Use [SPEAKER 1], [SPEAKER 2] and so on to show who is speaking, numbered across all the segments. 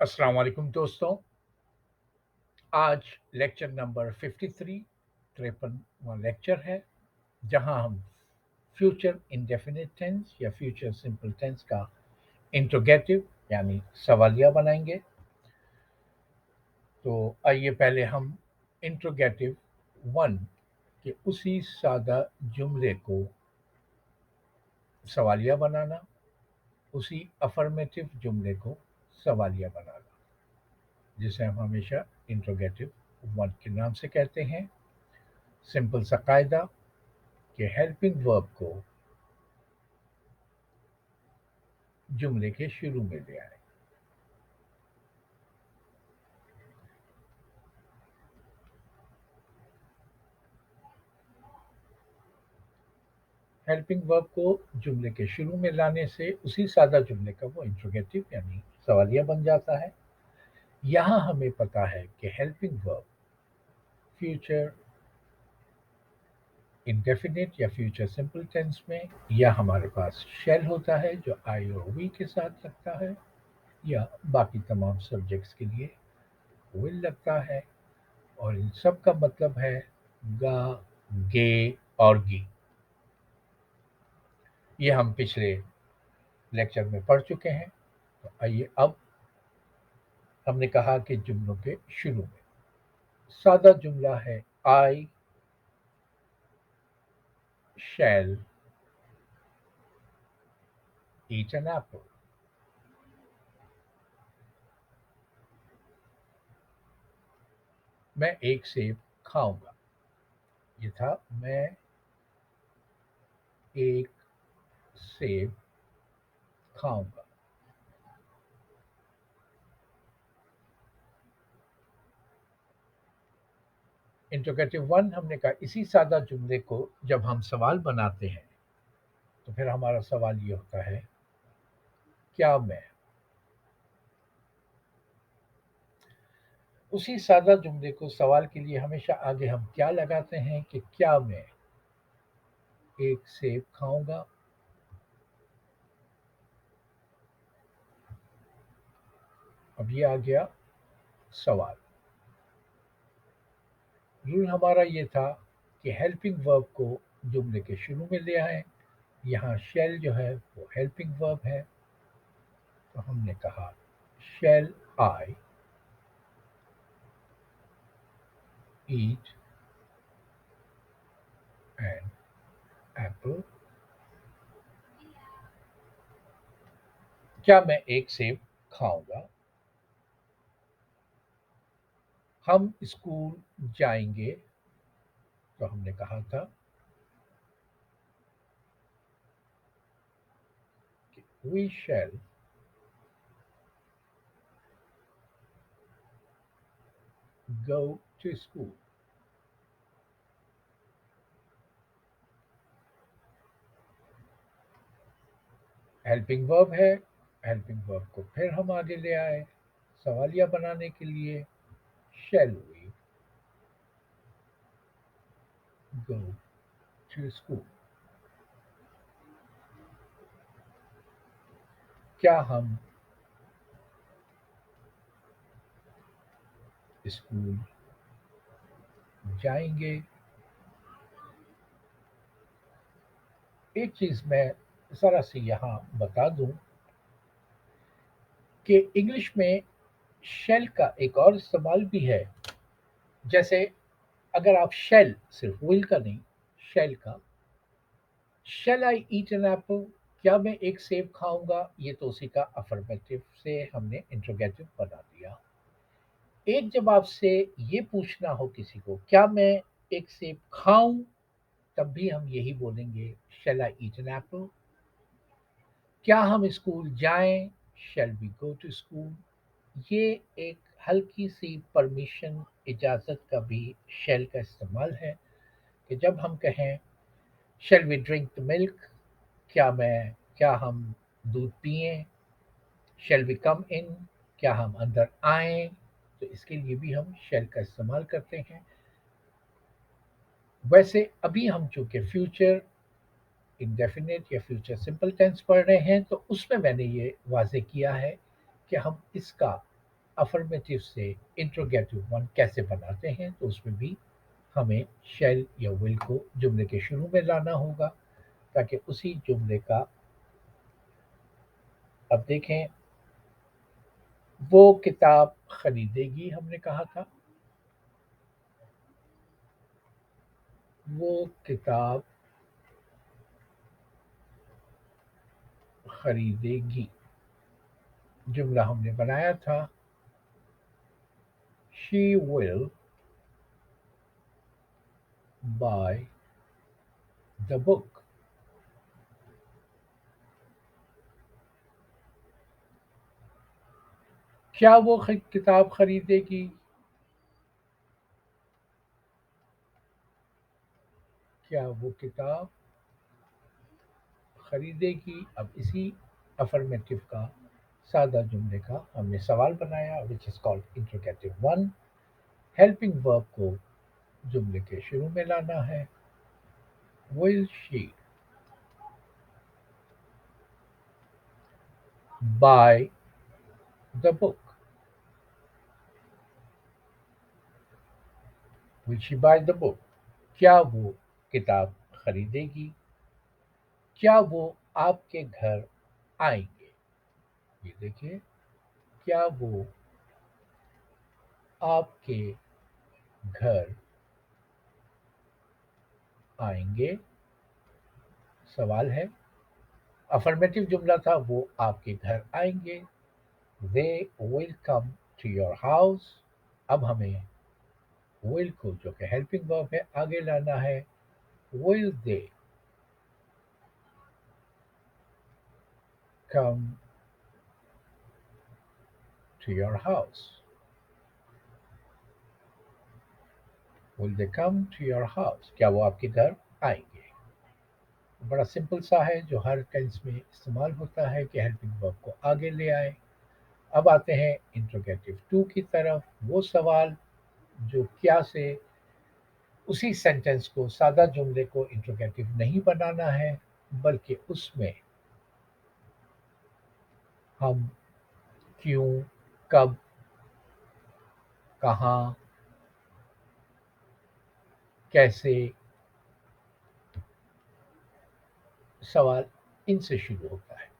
[SPEAKER 1] अस्सलाम वालेकुम दोस्तों। आज लेक्चर नंबर 53 53वां लेक्चर है, जहां हम फ्यूचर इंडेफिनिट टेंस या फ्यूचर सिंपल टेंस का इंट्रोगेटिव यानी सवालिया बनाएंगे। तो आइए पहले हम इंट्रोगेटिव वन के उसी सादा जुमले को सवालिया बनाना, उसी अफर्मेटिव जुमले को सवालिया बनाना, जिसे हम हमेशा इंट्रोगेटिव वन के नाम से कहते हैं। सिंपल सा कायदा कि हेल्पिंग वर्ब को जुमले के शुरू में ले आए। हेल्पिंग वर्ब को जुमले के शुरू में लाने से उसी सादा जुमले का वो इंट्रोगेटिव यानी सवालिया बन जाता है। यहाँ हमें पता है कि हेल्पिंग वर्ब फ्यूचर इंडेफिनिट या फ्यूचर सिंपल टेंस में या हमारे पास शेल होता है जो आई और वी के साथ लगता है, या बाकी तमाम सब्जेक्ट्स के लिए विल लगता है। और इन सब का मतलब है गा, गे और गी। ये हम पिछले लेक्चर में पढ़ चुके हैं। तो आइए अब हमने कहा कि जुमलों के शुरू में सादा जुमला है आई शैल ईट एन एप्पल। मैं एक सेब खाऊंगा। ये था मैं एक सेब खाऊंगा। इंट्रोगेटिव वन हमने कहा इसी सादा जुमले को जब हम सवाल बनाते हैं तो फिर हमारा सवाल ये होता है क्या मैं। उसी सादा जुमले को सवाल के लिए हमेशा आगे हम क्या लगाते हैं कि क्या मैं एक सेब खाऊंगा। अब ये आ गया सवाल। रूल हमारा ये था कि हेल्पिंग वर्ब को जुमले के शुरू में ले आए। यहाँ शेल जो है वो हेल्पिंग वर्ब है। तो हमने कहा shell I eat an apple. क्या मैं एक सेब खाऊंगा। हम स्कूल जाएंगे। तो हमने कहा था कि we shall go to school. Helping verb है। हेल्पिंग वर्ब को फिर हम आगे ले आए सवालिया बनाने के लिए। Shall we go to school. क्या हम स्कूल जाएंगे। एक चीज मैं जरा सी यहाँ बता दूं कि इंग्लिश में शेल का एक और इस्तेमाल भी है। जैसे अगर आप शेल सिर्फ विल का नहीं, शेल का shell I eat an apple, क्या मैं एक सेब खाऊंगा, ये तो उसी का अफर्मेटिव से हमने इंट्रोगेटिव बना दिया। एक जब आपसे ये पूछना हो किसी को क्या मैं एक सेब खाऊं, तब भी हम यही बोलेंगे shall I eat an apple. क्या हम स्कूल जाएं, shall we go to school. ये एक हल्की सी परमिशन इजाज़त का भी शेल का इस्तेमाल है कि जब हम कहें shall we drink the milk, क्या हम दूध पिएं। शेल वी कम इन, क्या हम अंदर आएं। तो इसके लिए भी हम शेल का इस्तेमाल करते हैं। वैसे अभी हम चूंकि फ्यूचर इंडेफिनिट या फ्यूचर सिंपल टेंस पढ़ रहे हैं तो उसमें मैंने ये वाजे किया है कि हम इसका अफर्मेटिव से इंट्रोगेटिव वन कैसे बनाते हैं, तो उसमें भी हमें शैल या विल को जुमले के शुरू में लाना होगा, ताकि उसी जुमले का, अब देखें, वो किताब खरीदेगी हमने कहा था, वो किताब खरीदेगी, जुमला हमने बनाया था she will by the book. क्या वो किताब खरीदेगी, क्या वो किताब खरीदेगी। अब इसी अफर्मेटिव का सादा जुमले का हमने सवाल बनाया, which is called interrogative one. Helping verb को जुमले के शुरू में लाना है। Will she by the book, will she by the book, क्या वो किताब खरीदेगी, क्या वो आपके घर आएंगे। ये देखिए, क्या वो आपके घर आएंगे, सवाल है। अफर्मेटिव जुमला था, वो आपके घर आएंगे, they will come to your house. अब हमें विल को, जो कि हेल्पिंग वर्ब है, आगे लाना है। Will they come to your house, will they come to your house, क्या वो आपके घर आएंगे। बड़ा सिंपल सा है, जो हर टेंस में इस्तेमाल होता है कि हेल्पिंग वर्ब को आगे ले आए। अब आते हैं इंट्रोगेटिव टू की तरफ, वो सवाल जो क्या से उसी सेंटेंस को, सादा जुमले को इंट्रोगेटिव नहीं बनाना है, बल्कि उसमें हम क्यों, कब, कहाँ, कैसे, सवाल इनसे शुरू होता है।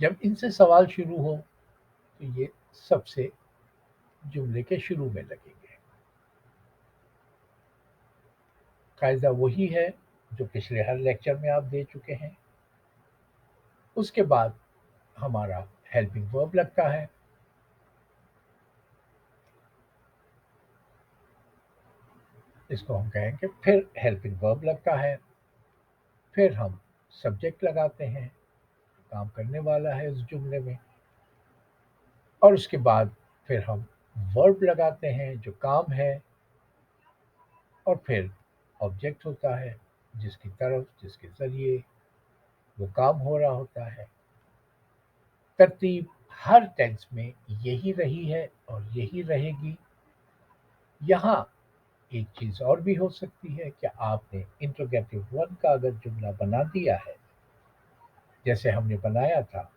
[SPEAKER 1] जब इनसे सवाल शुरू हो तो ये सबसे जुमले के शुरू में लगेंगे। कायदा वही है जो पिछले हर लेक्चर में आप दे चुके हैं। उसके बाद हमारा हेल्पिंग वर्ब लगता है, इसको हम कहेंगे, फिर हेल्पिंग वर्ब लगता है, फिर हम सब्जेक्ट लगाते हैं, काम करने वाला है उस जुमले में, और उसके बाद फिर हम वर्ब लगाते हैं जो काम है, और फिर ऑब्जेक्ट होता है जिसकी तरफ, जिसके जरिए वो काम हो रहा होता है। तरतीब हर टेंस में यही रही है और यही रहेगी। यहाँ एक चीज और भी हो सकती है कि आपने इंट्रोगेटिव वन का अगर जुमला बना दिया है, जैसे हमने बनाया था,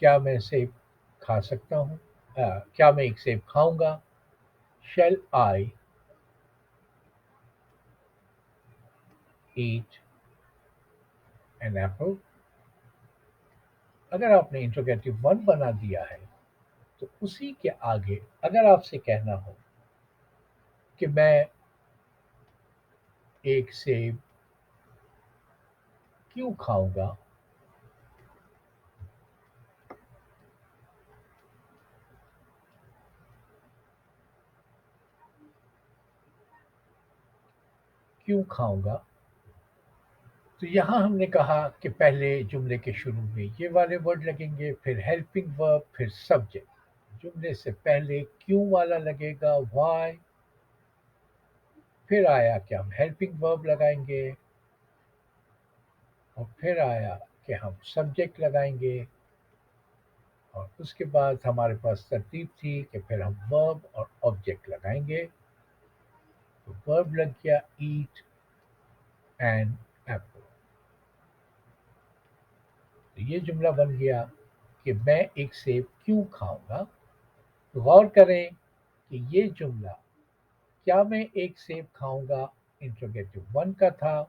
[SPEAKER 1] क्या मैं सेब खा सकता हूँ, क्या मैं एक सेब खाऊंगा, shell I eat an Apple. अगर आपने इंट्रोगेटिव वन बना दिया है, तो उसी के आगे अगर आपसे कहना हो कि मैं एक सेब क्यों खाऊंगा, क्यों खाऊंगा, तो यहाँ हमने कहा कि पहले जुमले के शुरू में ये वाले वर्ड लगेंगे, फिर हेल्पिंग वर्ब, फिर सब्जेक्ट। जुमले से पहले क्यों वाला लगेगा, व्हाई, फिर आया कि हम हेल्पिंग वर्ब लगाएंगे, और फिर आया कि हम सब्जेक्ट लगाएंगे, और उसके बाद हमारे पास तरतीब थी कि फिर हम वर्ब और ऑब्जेक्ट लगाएंगे। तो वर्ब लग गया ईट एंड एप्पल, तो ये जुमला बन गया کہ میں ایک سیب کیوں کھاؤں گا. غور کریں کہ یہ جملہ کیا میں ایک سیب کھاؤں گا انٹروگیٹو ون کا تھا.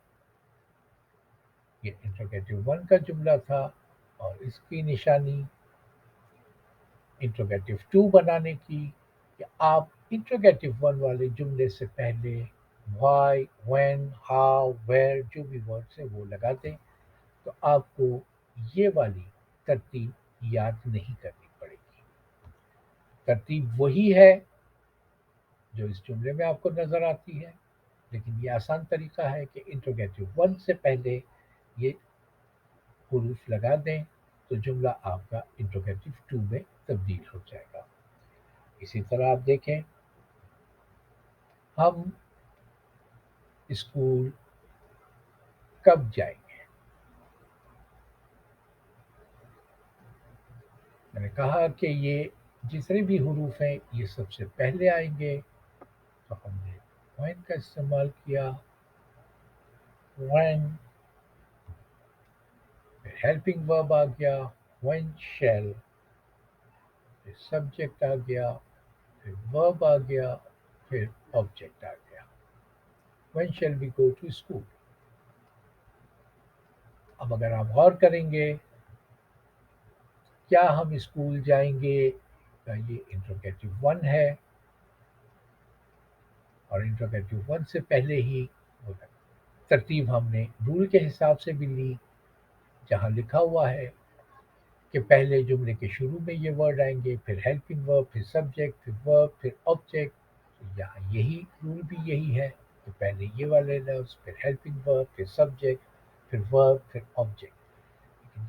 [SPEAKER 1] یہ انٹروگیٹو ون کا جملہ تھا اور اس کی نشانی انٹروگیٹو ٹو بنانے کی کہ آپ انٹروگیٹو ون والے جملے سے پہلے وائی وین ہاؤ ویئر جو بھی ورڈس ہے وہ لگا دیں تو آپ کو یہ والی ترتیب یاد نہیں کرنی پڑے گی. ترتیب وہی ہے جو اس جملے میں آپ کو نظر آتی ہے لیکن یہ آسان طریقہ ہے کہ انٹروگیٹو ون سے پہلے یہ حروف لگا دیں تو جملہ آپ کا انٹروگیٹو ٹو میں تبدیل ہو جائے گا. اسی طرح آپ دیکھیں ہم اسکول کب جائیں گے. میں نے کہا کہ یہ جتنے بھی حروف ہیں یہ سب سے پہلے آئیں گے تو ہم نے وین کا استعمال کیا. وین پھر ہیلپنگ ورب آ گیا وین شیل پھر سبجیکٹ آ گیا پھر ورب آ گیا پھر آبجیکٹ آ گیا. When shall we go to school. اب اگر آپ غور کریں گے کیا ہم اسکول جائیں گے کا یہ انٹروگیٹو ون ہے اور انٹروگیٹو ون سے پہلے ہی ہوتا ہے. ترتیب ہم نے رول کے حساب سے بھی لی جہاں لکھا ہوا ہے کہ پہلے جملے کے شروع میں یہ ورڈ آئیں گے پھر ہیلپنگ ورب پھر سبجیکٹ پھر ورب پھر آبجیکٹ. یہاں یہی رول بھی یہی ہے کہ پہلے یہ والے لفظ پھر ہیلپنگ ورب پھر سبجیکٹ پھر ورب پھر آبجیکٹ.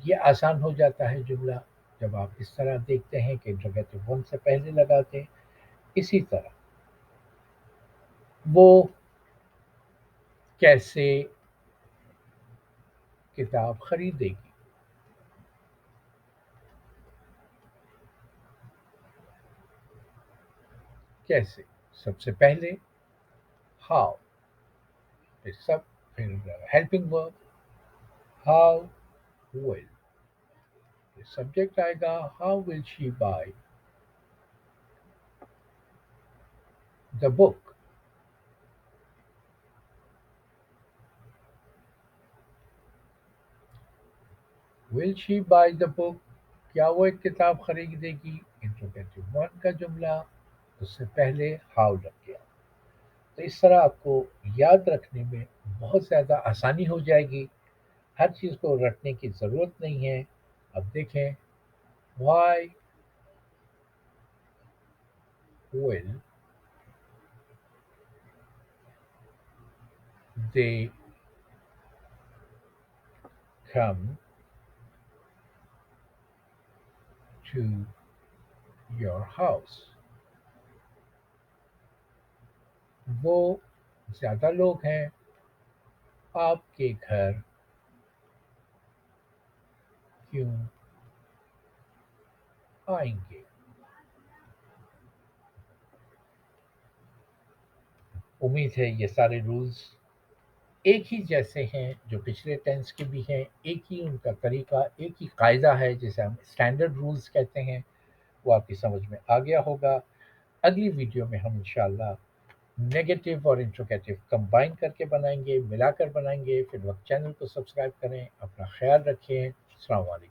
[SPEAKER 1] یہ آسان ہو جاتا ہے جملہ جب آپ اس طرح دیکھتے ہیں کہ انٹروگیٹو ون سے پہلے لگاتے ہیں. اسی طرح وہ کیسے کتاب خریدے گی. کیسے سب سے پہلے ہاؤ پھر ہیلپنگ ورب ہاؤ ول پھر سبجیکٹ آئے گا how will she buy the book. Will she buy the book کیا وہ ایک کتاب خریدے گی. انٹروگیٹو ون کا جملہ اس سے پہلے ہاؤ لگ گیا. تو اس طرح آپ کو یاد رکھنے میں بہت زیادہ آسانی ہو جائے گی. ہر چیز کو رٹنے کی ضرورت نہیں ہے. اب دیکھیں why will they come to your house. وہ زیادہ لوگ ہیں آپ کے گھر کیوں آئیں گے. امید ہے یہ سارے رولز ایک ہی جیسے ہیں جو پچھلے ٹینس کے بھی ہیں. ایک ہی ان کا طریقہ ایک ہی قاعدہ ہے جسے ہم اسٹینڈرڈ رولز کہتے ہیں. وہ آپ کی سمجھ میں آ گیا ہوگا. اگلی ویڈیو میں ہم انشاءاللہ نیگیٹو اور انٹروگیٹو کمبائن کر کے بنائیں گے ملا کر بنائیں گے. پھر وقت چینل کو سبسکرائب کریں. اپنا خیال رکھیں. السلام علیکم.